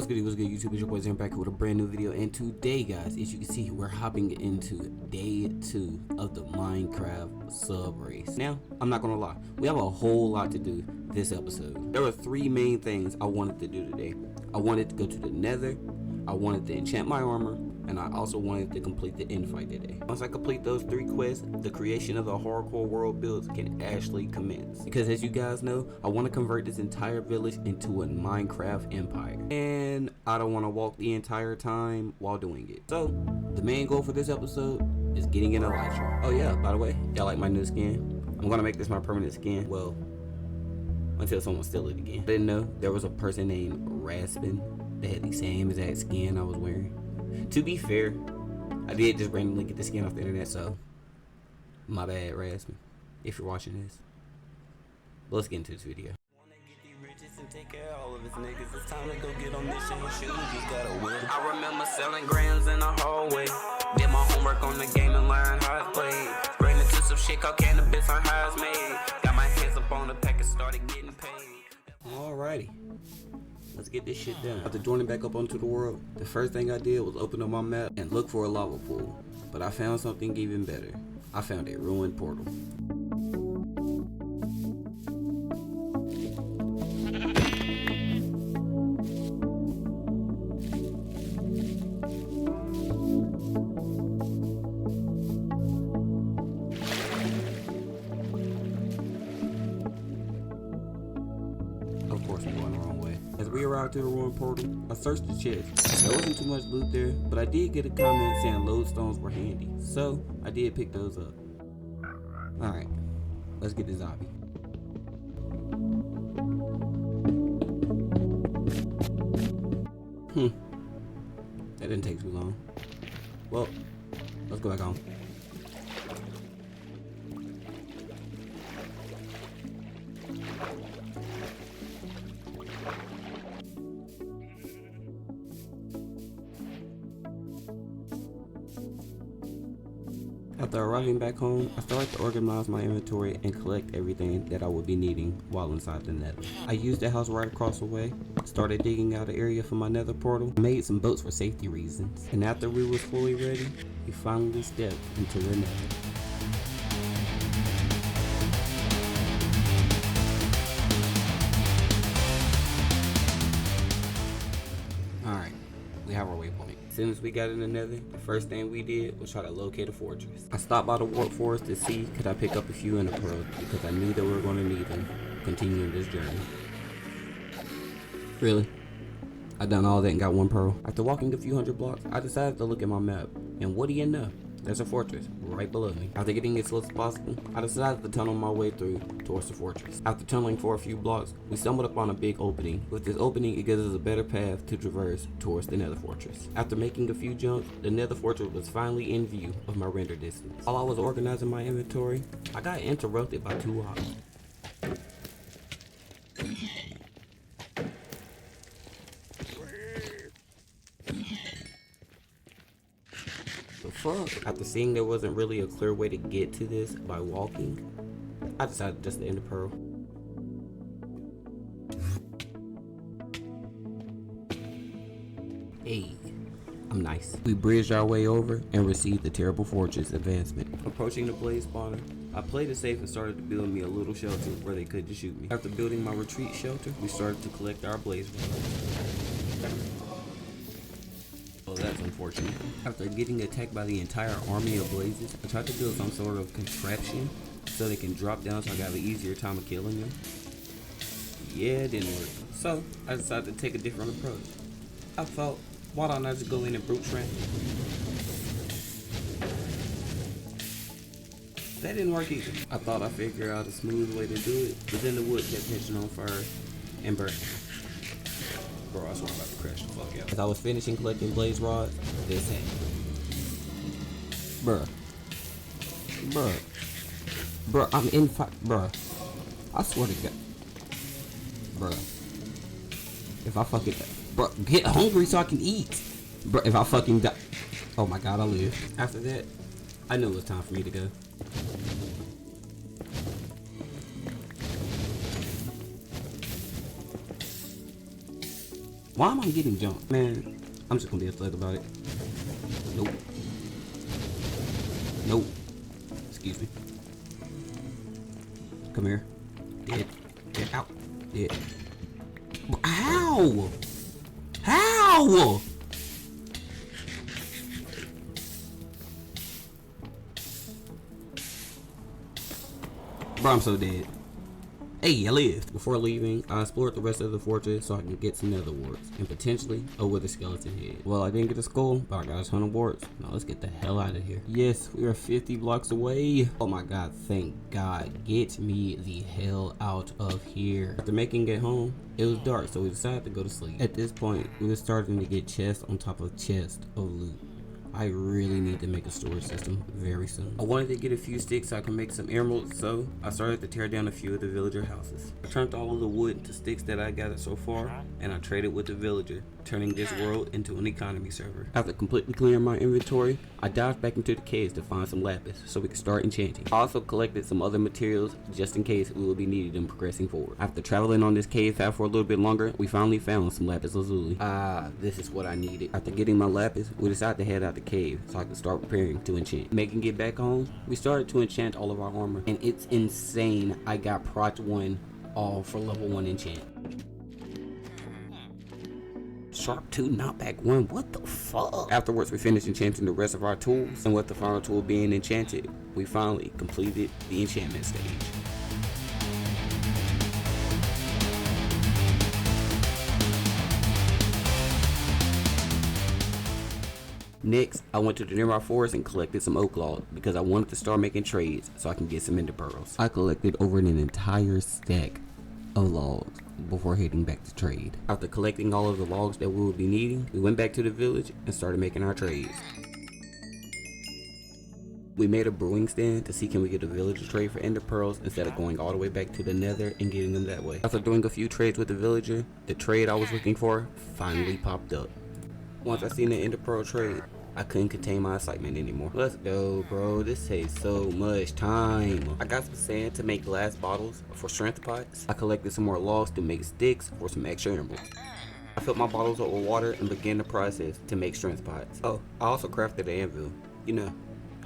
What's good YouTube? It's your boy Zirum back here with a brand new video, and today guys, as you can see, we're hopping into day 2 of the Minecraft sub race. Now, I'm not gonna lie, we have a whole lot to do this episode. There were 3 main things I wanted to do today. I wanted to go to the nether, I wanted to enchant my armor, and I also wanted to complete the infight today. Once I complete those 3 quests, the creation of the hardcore world builds can actually commence. Because as you guys know, I want to convert this entire village into a Minecraft empire. And I don't want to walk the entire time while doing it. So, the main goal for this episode is getting an elytra. Oh yeah, by the way, y'all like my new skin? I'm going to make this my permanent skin. Well, until someone steals it again. I didn't know there was a person named Raspin that had the same exact skin I was wearing. To be fair, I did just randomly get the skin off the internet, so my bad, Raspin, if you're watching this. But let's get into this video. I remember selling grams in the hallway. Did my homework on the game and learned how it's played. Ran into some shit called cannabis on how it's made. Got my hands up on the pack and started getting paid. Alrighty. Let's get this shit done. After joining back up onto the world, the first thing I did was open up my map and look for a lava pool. But I found something even better. I found a ruined portal. Of course, I'm going the wrong way. As we arrived to the ruined portal, I searched the chest. There wasn't too much loot there, but I did get a comment saying lodestones were handy, so I did pick those up. Alright, let's get the zombie. That didn't take too long. Well, let's go back home. After arriving back home, I started to organize my inventory and collect everything that I would be needing while inside the nether. I used the house right across the way, started digging out an area for my nether portal, made some boats for safety reasons, and after we were fully ready, we finally stepped into the nether. Alright, we have our waypoint. As soon as we got in the nether, the first thing we did was try to locate a fortress. I stopped by the warp forest to see could I pick up a few ender pearls because I knew that we were going to need them continuing this journey. Really? I done all that and got 1 pearl. After walking a few hundred blocks, I decided to look at my map, and what do you know? There's a fortress right below me. After getting as close as possible, I decided to tunnel my way through towards the fortress. After tunneling for a few blocks, we stumbled upon a big opening. With this opening, it gives us a better path to traverse towards the nether fortress. After making a few jumps, the nether fortress was finally in view of my render distance. While I was organizing my inventory, I got interrupted by 2 ops. Fuck. After seeing there wasn't really a clear way to get to this by walking, I decided just to end the pearl. Hey, I'm nice. We bridged our way over and received the terrible fortress advancement. Approaching the blaze spawner, I played it safe and started to build me a little shelter where they couldn't shoot me. After building my retreat shelter, we started to collect our blaze rods. Oh, that's unfortunate. After getting attacked by the entire army of blazes, I tried to build some sort of contraption so they can drop down so I got an easier time of killing them. Yeah, it didn't work. So, I decided to take a different approach. I thought, why don't I just go in and brute shrimp? That didn't work either. I thought I figured out a smooth way to do it, but then the wood kept catching on fire and burning. Bro, I swear I'm about to crash the fuck out. As I was finishing collecting blaze rods, this happened. Bruh, I'm in fight. Bruh, I swear to God. Bruh, if I fucking, bruh, get hungry so I can eat. Bruh, if I fucking die. Oh my God, I live. After that, I knew it was time for me to go. Why am I getting jumped? Man, I'm just gonna be a thug about it. Nope. Nope. Excuse me. Come here. Dead. Get out. Dead. How? How? Bro, I'm so dead. Hey, I lived. Before leaving, I explored the rest of the fortress so I could get some nether warts and potentially a wither skeleton head. Well, I didn't get a skull, but I got a ton of warts. Now let's get the hell out of here. Yes, we are 50 blocks away. Oh my god, thank god. Get me the hell out of here. After making it home, it was dark, so we decided to go to sleep. At this point, we were starting to get chest on top of chest of loot. I really need to make a storage system very soon. I wanted to get a few sticks so I can make some emeralds, so I started to tear down a few of the villager houses. I turned all of the wood into sticks that I gathered so far, and I traded with the villager, turning this world into an economy server. After completely clearing my inventory, I dived back into the caves to find some lapis so we could start enchanting. I also collected some other materials just in case we will be needed in progressing forward. After traveling on this cave path for a little bit longer, we finally found some lapis lazuli. This is what I needed. After getting my lapis, we decided to head out the cave so I could start preparing to enchant. Making it back home, we started to enchant all of our armor, and it's insane. I got Prot 1 all for level 1 enchant. Sharp 2 knockback 1, what the fuck? Afterwards, we finished enchanting the rest of our tools, and with the final tool being enchanted, we finally completed the enchantment stage. Next, I went to the nearby forest and collected some oak logs because I wanted to start making trades so I can get some ender pearls. I collected over an entire stack of logs before heading back to trade. After collecting all of the logs that we would be needing, we went back to the village and started making our trades. We made a brewing stand to see can we get a villager trade for ender pearls instead of going all the way back to the nether and getting them that way. After doing a few trades with the villager, the trade I was looking for finally popped up. Once I seen the ender pearl trade, I couldn't contain my excitement anymore. Let's go, bro. This takes so much time. I got some sand to make glass bottles for strength pots. I collected some more logs to make sticks for some extra emeralds. I filled my bottles up with water and began the process to make strength pots. Oh, I also crafted an anvil, you know,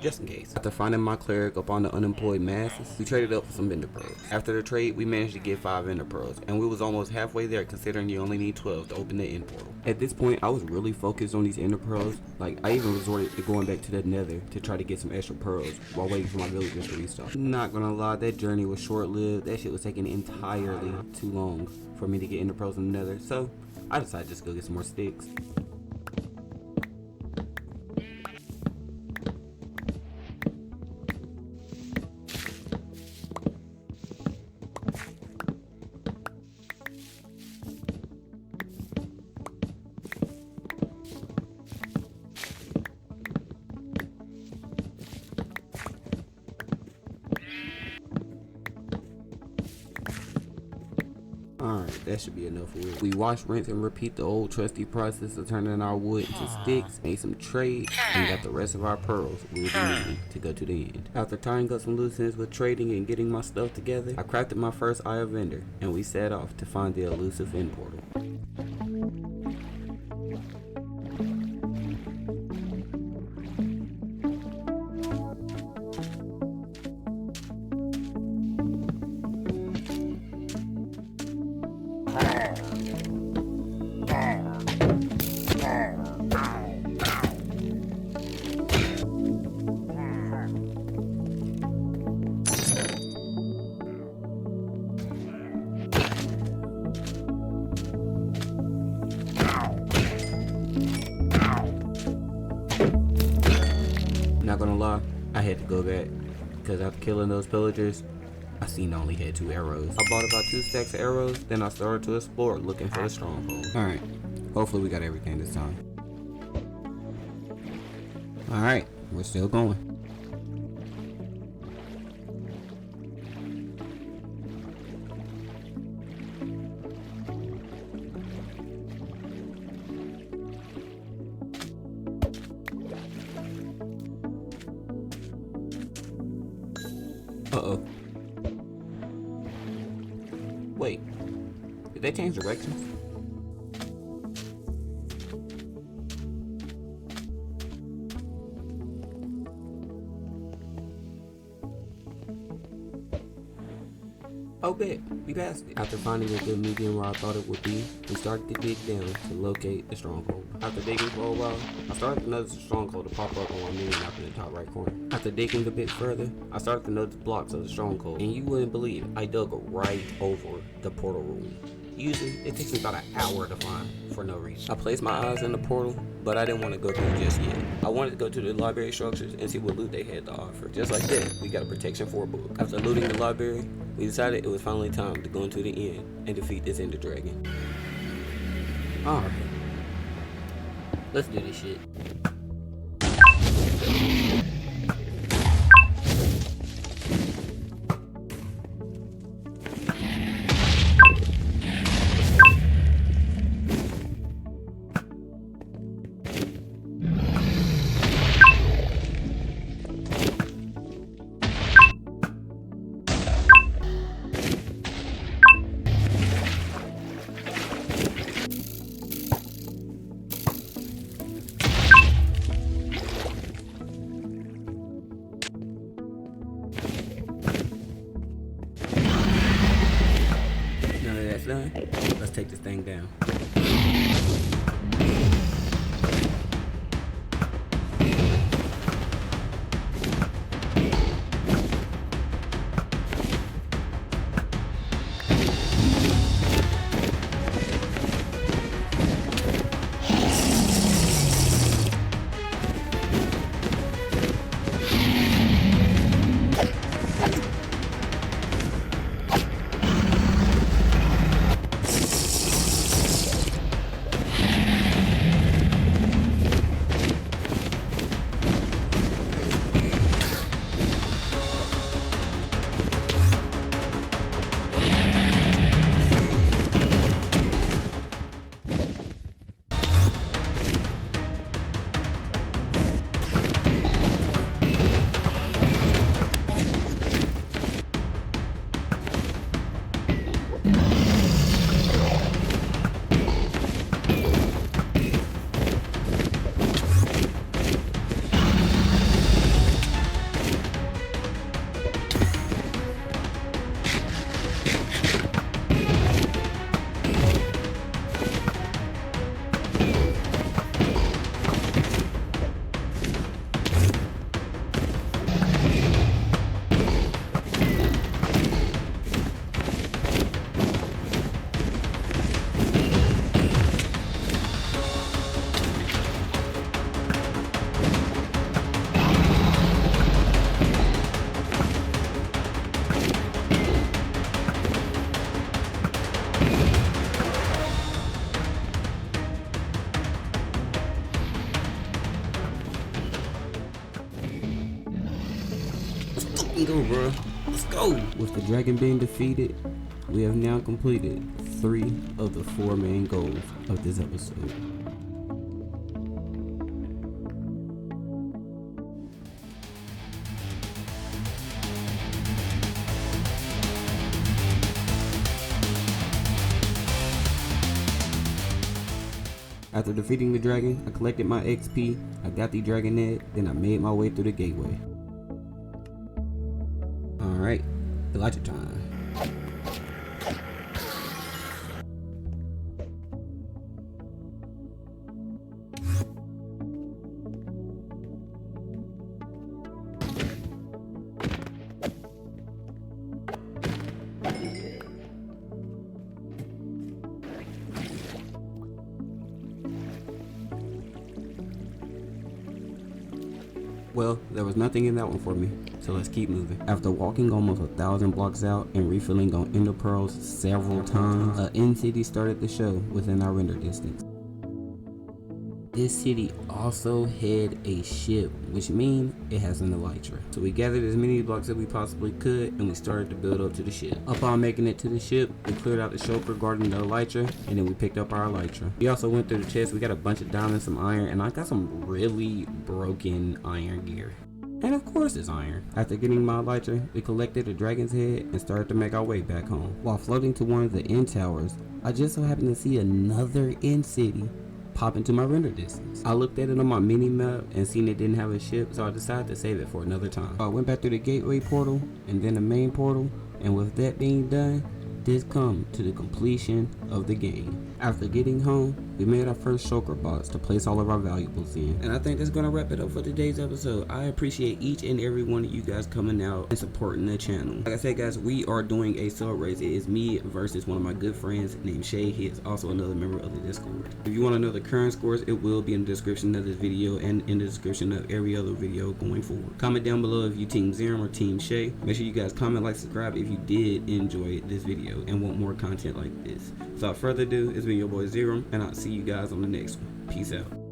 just in case. After finding my cleric up on the unemployed masses, we traded up for some ender pearls. After the trade, we managed to get 5 ender pearls, and we was almost halfway there considering you only need 12 to open the end portal. At this point, I was really focused on these ender pearls. Like, I even resorted to going back to the nether to try to get some extra pearls while waiting for my villagers to restock. Not gonna lie, that journey was short-lived. That shit was taking entirely too long for me to get ender pearls in the nether, so I decided just to go get some more sticks. Alright, that should be enough wood. We wash, rinse, and repeat the old trusty process of turning our wood into sticks, made some trade, and got the rest of our pearls we will be needing to go to the end. After tying up some loose ends with trading and getting my stuff together, I crafted my first Eye of Ender, and we set off to find the elusive end portal. Not gonna lie, I had to go back because after killing those pillagers, I seen I only had 2 arrows. I bought about 2 stacks of arrows, then I started to explore looking for the stronghold. Alright, hopefully we got everything this time. Alright, we're still going. Uh-oh. Wait, did they change directions? Oh, bet, we passed it. After finding a good medium where I thought it would be, we started to dig down to locate the stronghold. After digging for a while, I started to notice the stronghold to pop up on my mini map in the top right corner. After digging a bit further, I started to notice blocks of the stronghold, and you wouldn't believe I dug right over the portal room. Usually, it takes me about an hour to find for no reason. I placed my eyes in the portal, but I didn't want to go through just yet. I wanted to go to the library structures and see what loot they had to offer. Just like that, we got a protection for a book. After looting the library, we decided it was finally time to go into the end and defeat this Ender Dragon. Alright, let's do this shit. Done. Let's take this thing down. Go, bro. Let's go. With the dragon being defeated, we have now completed 3 of the 4 main goals of this episode. After defeating the dragon, I collected my XP, I got the dragon egg, then I made my way through the gateway. Alright, Elijah time. Well, there was nothing in that one for me, so let's keep moving. After walking almost 1,000 blocks out and refilling on ender pearls several times, an end city started to show within our render distance. This city also had a ship, which means it has an elytra. So we gathered as many blocks as we possibly could, and we started to build up to the ship. Upon making it to the ship, we cleared out the chauffeur guarding the elytra, and then we picked up our elytra. We also went through the chest. We got a bunch of diamonds, some iron, and I got some really broken iron gear. And of course it's iron. After getting my elytra, we collected a dragon's head and started to make our way back home. While floating to one of the end towers, I just so happened to see another end city pop into my render distance. I looked at it on my mini map and seen it didn't have a ship, so I decided to save it for another time. I went back through the gateway portal and then the main portal And with that being done, this come to the completion of the game. After getting home, we made our first shulker box to place all of our valuables in. And I think that's gonna wrap it up for today's episode. I appreciate each and every one of you guys coming out and supporting the channel. Like I said, guys, we are doing a sub race. It is me versus one of my good friends named Shea. He is also another member of the Discord. If you want to know the current scores, it will be in the description of this video and in the description of every other video going forward. Comment down below if you team Zirum or team Shea. Make sure you guys comment, like, subscribe if you did enjoy this video and want more content like this. Without further ado, it's been your boy Zirum, and I'll see you guys on the next one. Peace out.